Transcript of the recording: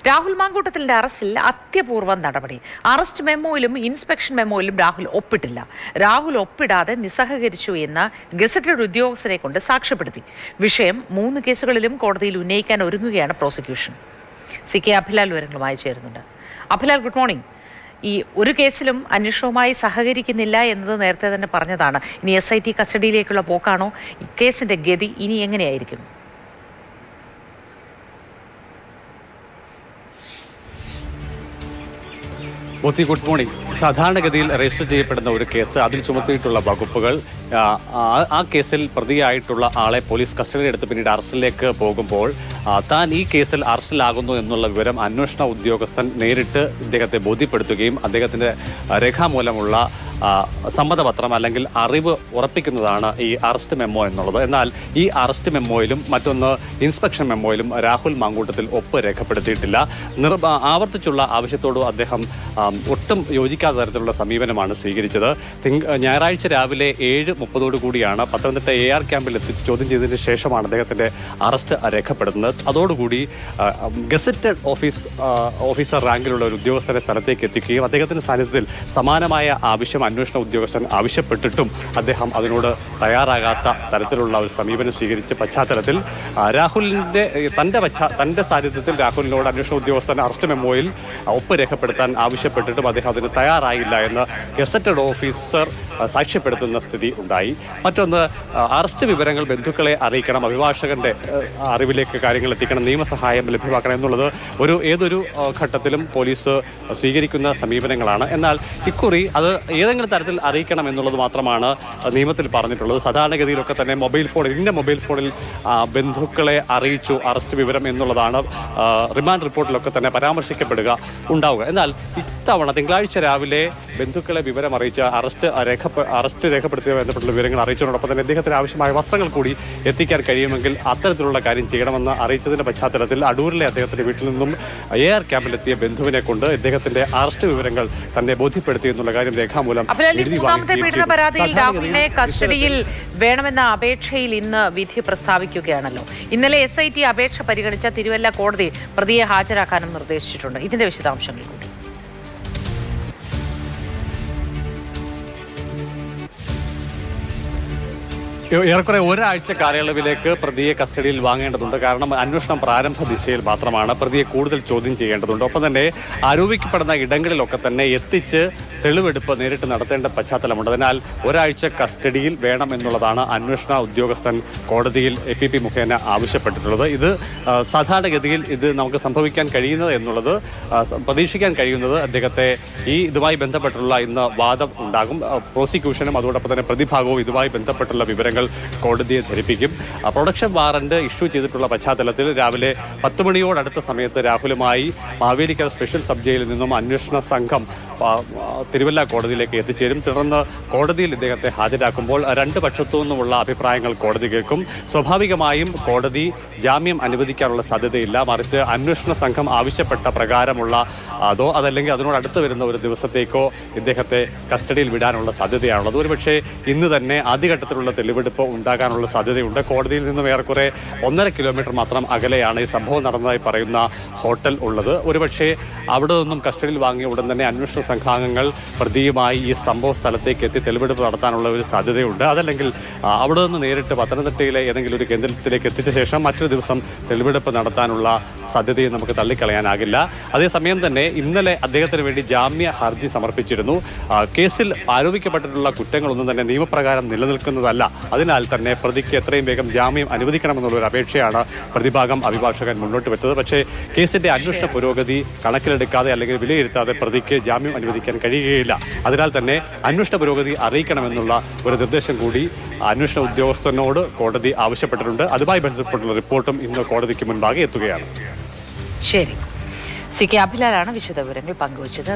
രാഹുൽ മാങ്കൂട്ടത്തിലിന്റെ അറസ്റ്റിൽ അത്യപൂർവ്വം നടപടി. അറസ്റ്റ് മെമ്മോയിലും ഇൻസ്പെക്ഷൻ മെമ്മോയിലും രാഹുൽ ഒപ്പിട്ടില്ല. രാഹുൽ ഒപ്പിടാതെ നിസ്സഹകരിച്ചു എന്ന് ഗസറ്റഡ് ഉദ്യോഗസ്ഥരെ കൊണ്ട് സാക്ഷ്യപ്പെടുത്തി. വിഷയം 3 കേസുകളിലും കോടതിയിൽ ഉന്നയിക്കാൻ ഒരുങ്ങുകയാണ് പ്രോസിക്യൂഷൻ. CK അഭിലാൽ വിവരങ്ങളുമായി ചേരുന്നുണ്ട്. Abhilal, good morning. ഈ ഒരു കേസിലും അന്വേഷണവുമായി സഹകരിക്കുന്നില്ല എന്നത് നേരത്തെ തന്നെ പറഞ്ഞതാണ്. ഇനി SIT കസ്റ്റഡിയിലേക്കുള്ള പോക്കാണോ? കേസിന്റെ ഗതി ഇനി എങ്ങനെയായിരിക്കും? Good morning. സാധാരണഗതിയിൽ രജിസ്റ്റർ ചെയ്യപ്പെടുന്ന ഒരു കേസ്, അതിൽ ചുമത്തിയിട്ടുള്ള വകുപ്പുകൾ, ആ കേസിൽ പ്രതിയായിട്ടുള്ള ആളെ പോലീസ് കസ്റ്റഡിയിലെടുത്ത് പിന്നീട് അറസ്റ്റിലേക്ക് പോകുമ്പോൾ താൻ ഈ കേസിൽ അറസ്റ്റിലാകുന്നു എന്നുള്ള വിവരം അന്വേഷണ ഉദ്യോഗസ്ഥൻ നേരിട്ട് ഇദ്ദേഹത്തെ ബോധ്യപ്പെടുത്തുകയും അദ്ദേഹത്തിന്റെ രേഖാമൂലമുള്ള സമ്മതപത്രം അല്ലെങ്കിൽ അറിവ് ഉറപ്പിക്കുന്നതാണ് ഈ അറസ്റ്റ് മെമ്മോ എന്നുള്ളത്. എന്നാൽ ഈ അറസ്റ്റ് മെമ്മോയിലും മറ്റൊന്ന് ഇൻസ്പെക്ഷൻ മെമ്മോയിലും രാഹുൽ മാങ്കൂട്ടത്തിൽ ഒപ്പ് രേഖപ്പെടുത്തിയിട്ടില്ല. ആവർത്തിച്ചുള്ള ആവശ്യത്തോടും അദ്ദേഹം ഒട്ടും യോജിക്കാത്ത തരത്തിലുള്ള സമീപനമാണ് സ്വീകരിച്ചത്. ഞായറാഴ്ച രാവിലെ 7:30 കൂടിയാണ് പത്തനംതിട്ട AR ക്യാമ്പിൽ എത്തിച്ച് ചോദ്യം ചെയ്തതിന് ശേഷമാണ് അദ്ദേഹത്തിന്റെ അറസ്റ്റ് രേഖപ്പെടുത്തുന്നത്. അതോടുകൂടി ഗസറ്റഡ് ഓഫീസർ റാങ്കിലുള്ള ഒരു ഉദ്യോഗസ്ഥരെ സ്ഥലത്തേക്ക് എത്തിക്കുകയും അദ്ദേഹത്തിന്റെ സാന്നിധ്യത്തിൽ സമാനമായ ആവശ്യം അന്വേഷണ ഉദ്യോഗസ്ഥൻ ആവശ്യപ്പെട്ടിട്ടും അദ്ദേഹം അതിനോട് തയ്യാറാകാത്ത തരത്തിലുള്ള ഒരു സമീപനം സ്വീകരിച്ച പശ്ചാത്തലത്തിൽ രാഹുലിന്റെ തന്റെ സാന്നിധ്യത്തിൽ രാഹുലിനോട് അന്വേഷണ ഉദ്യോഗസ്ഥൻ അറസ്റ്റ് മെമ്മോയിൽ ഒപ്പ് രേഖപ്പെടുത്താൻ ആവശ്യപ്പെട്ടിട്ടും അദ്ദേഹം അതിന് തയ്യാറായില്ല എന്ന് ഗസറ്റഡ് ഓഫീസർ സാക്ഷ്യപ്പെടുത്തുന്ന സ്ഥിതി ഉണ്ടായി. മറ്റൊന്ന്, അറസ്റ്റ് വിവരങ്ങൾ ബന്ധുക്കളെ അറിയിക്കണം, അഭിഭാഷകന്റെ അറിവിലേക്ക് കാര്യങ്ങൾ എത്തിക്കണം, നിയമസഹായം ലഭ്യമാക്കണം എന്നുള്ളത് ഏതൊരു ഘട്ടത്തിലും പോലീസ് സ്വീകരിക്കുന്ന സമീപനങ്ങളാണ്. എന്നാൽ ഇക്കുറി അത് ഏതെങ്കിലും തരത്തിൽ അറിയിക്കണം എന്നുള്ളത് മാത്രമാണ് നിയമത്തിൽ പറഞ്ഞിട്ടുള്ളത്. സാധാരണഗതിയിലൊക്കെ തന്നെ മൊബൈൽ ഫോണിൽ ബന്ധുക്കളെ അറിയിച്ചു അറസ്റ്റ് വിവരം എന്നുള്ളതാണ് റിമാൻഡ് റിപ്പോർട്ടിലൊക്കെ തന്നെ പരാമർശിക്കപ്പെടുക ഉണ്ടാവുക. എന്നാൽ ഇത്തവണ തിങ്കളാഴ്ച രാവിലെ ബന്ധുക്കളെ വിവരം അറിയിച്ച അറസ്റ്റ് രേഖപ്പെടുത്തിയ ബന്ധപ്പെട്ടുള്ള വിവരങ്ങൾ അറിയിച്ചതോടൊപ്പം തന്നെ അദ്ദേഹത്തിന് ആവശ്യമായ വസ്ത്രങ്ങൾ കൂടി എത്തിക്കാൻ കഴിയുമെങ്കിൽ അത്തരത്തിലുള്ള കാര്യം ചെയ്യണമെന്ന് അറിയിച്ചതിന്റെ പശ്ചാത്തലത്തിൽ അടൂരിലെ അദ്ദേഹത്തിന്റെ വീട്ടിൽ നിന്നും AR ക്യാമ്പിലെത്തിയ ബന്ധുവിനെ കൊണ്ട് അദ്ദേഹത്തിന്റെ അറസ്റ്റ് വിവരങ്ങൾ തന്നെ ബോധ്യപ്പെടുത്തി എന്നുള്ള കാര്യം രേഖാമൂലം മൂന്നാമത്തെ പീഡന പരാതിയിൽ രാഹുലിനെ കസ്റ്റഡിയിൽ വേണമെന്ന അപേക്ഷയിൽ ഇന്ന് വിധി പ്രസ്താവിക്കുകയാണല്ലോ. ഇന്നലെ SIT അപേക്ഷ പരിഗണിച്ച തിരുവല്ല കോടതി പ്രതിയെ ഹാജരാക്കാനും നിർദ്ദേശിച്ചിട്ടുണ്ട്. ഇതിന്റെ വിശദാംശങ്ങൾ കൂടി. ഏറെക്കുറെ ഒരാഴ്ച കാലയളവിലേക്ക് പ്രതിയെ കസ്റ്റഡിയിൽ വാങ്ങേണ്ടതുണ്ട്. കാരണം അന്വേഷണം പ്രാരംഭ ദിശയിൽ മാത്രമാണ്. പ്രതിയെ കൂടുതൽ ചോദ്യം ചെയ്യേണ്ടതുണ്ട്. ഒപ്പം തന്നെ ആരോപിക്കപ്പെടുന്ന ഇടങ്ങളിലൊക്കെ തന്നെ എത്തിച്ച് തെളിവെടുപ്പ് നേരിട്ട് നടത്തേണ്ട പശ്ചാത്തലമുണ്ട്. അതിനാൽ ഒരാഴ്ച കസ്റ്റഡിയിൽ വേണം എന്നുള്ളതാണ് അന്വേഷണ ഉദ്യോഗസ്ഥൻ കോടതിയിൽ APP മുഖേന ആവശ്യപ്പെട്ടിട്ടുള്ളത്. ഇത് സാധാരണഗതിയിൽ ഇത് നമുക്ക് സംഭവിക്കാൻ കഴിയുന്നത് എന്നുള്ളത് പ്രതീക്ഷിക്കാൻ കഴിയുന്നത് അദ്ദേഹത്തെ ഇതുമായി ബന്ധപ്പെട്ടുള്ള ഇന്ന് വാദം ഉണ്ടാകും. പ്രോസിക്യൂഷനും അതോടൊപ്പം തന്നെ പ്രതിഭാഗവും ഇതുമായി ബന്ധപ്പെട്ടുള്ള വിവരങ്ങൾ കോടതിയെ ധരിപ്പിക്കും. പ്രൊഡക്ഷൻ വാറന്റ് ഇഷ്യൂ ചെയ്തിട്ടുള്ള പശ്ചാത്തലത്തിൽ രാവിലെ 10 മണിയോടടുത്ത സമയത്ത് രാഹുലുമായി മാവേലിക്കര സ്പെഷ്യൽ സബ് ജയിലിൽ നിന്നും അന്വേഷണ സംഘം തിരുവല്ല കോടതിയിലേക്ക് എത്തിച്ചേരും. തുടർന്ന് കോടതിയിൽ ഇദ്ദേഹത്തെ ഹാജരാക്കുമ്പോൾ 2 പക്ഷത്തു നിന്നുമുള്ള അഭിപ്രായങ്ങൾ കോടതി കേൾക്കും. സ്വാഭാവികമായും കോടതി ജാമ്യം അനുവദിക്കാനുള്ള സാധ്യതയില്ല. മറിച്ച് അന്വേഷണ സംഘം ആവശ്യപ്പെട്ട പ്രകാരമുള്ള അതല്ലെങ്കിൽ അതിനോടടുത്ത് വരുന്ന ഒരു ദിവസത്തേക്കോ ഇദ്ദേഹത്തെ കസ്റ്റഡിയിൽ വിടാനുള്ള സാധ്യതയാണുള്ളത്. ഒരുപക്ഷെ ഇന്ന് തന്നെ ആദ്യഘട്ടത്തിലുള്ള തെളിവെടുപ്പ് ഉണ്ടാകാനുള്ള സാധ്യതയുണ്ട്. കോടതിയിൽ നിന്നും ഏറെക്കുറെ 1.5 കിലോമീറ്റർ മാത്രം അകലെയാണ് ഈ സംഭവം നടന്നതായി പറയുന്ന ഹോട്ടൽ ഉള്ളത്. ഒരുപക്ഷെ അവിടെ നിന്നും കസ്റ്റഡിയിൽ വാങ്ങിയ ഉടൻ തന്നെ അന്വേഷണ സംഘാംഗങ്ങൾ പ്രതിയുമായി ഈ സംഭവ സ്ഥലത്തേക്ക് എത്തി തെളിവെടുപ്പ് നടത്താനുള്ള ഒരു സാധ്യതയുണ്ട്. അതല്ലെങ്കിൽ അവിടെ നിന്ന് നേരിട്ട് പത്തനംതിട്ടയിലെ ഏതെങ്കിലും ഒരു കേന്ദ്രത്തിലേക്ക് എത്തിച്ച ശേഷം മറ്റൊരു ദിവസം തെളിവെടുപ്പ് നടത്താനുള്ള സാധ്യതയും നമുക്ക് തള്ളിക്കളയാനാകില്ല. അതേസമയം തന്നെ ഇന്നലെ അദ്ദേഹത്തിന് വേണ്ടി ജാമ്യ ഹർജി സമർപ്പിച്ചിരുന്നു. കേസിൽ ആരോപിക്കപ്പെട്ടിട്ടുള്ള കുറ്റങ്ങളൊന്നും തന്നെ നിയമപ്രകാരം നിലനിൽക്കുന്നതല്ല. അതിനാൽ തന്നെ പ്രതിക്ക് എത്രയും വേഗം ജാമ്യം അനുവദിക്കണമെന്നുള്ള ഒരു അപേക്ഷയാണ് പ്രതിഭാഗം അഭിഭാഷകൻ മുന്നോട്ട് വെച്ചത്. പക്ഷേ കേസിന്റെ അന്വേഷണ പുരോഗതി കണക്കിലെടുക്കാതെ അല്ലെങ്കിൽ വിലയിരുത്താതെ പ്രതിക്ക് ജാമ്യം അനുവദിക്കാൻ കഴിയുകയില്ല. അതിനാൽ തന്നെ അന്വേഷണ പുരോഗതി അറിയിക്കണമെന്നുള്ള ഒരു നിർദ്ദേശം കൂടി അന്വേഷണ ഉദ്യോഗസ്ഥനോട് കോടതി ആവശ്യപ്പെട്ടിട്ടുണ്ട്. അതുമായി ബന്ധപ്പെട്ടുള്ള റിപ്പോർട്ടും ഇന്ന് കോടതിക്ക് മുൻപാകെ എത്തുകയാണ്. ശരി, CK അഭിലാലാണ് വിശദവിവരങ്ങൾ പങ്കുവച്ചത്.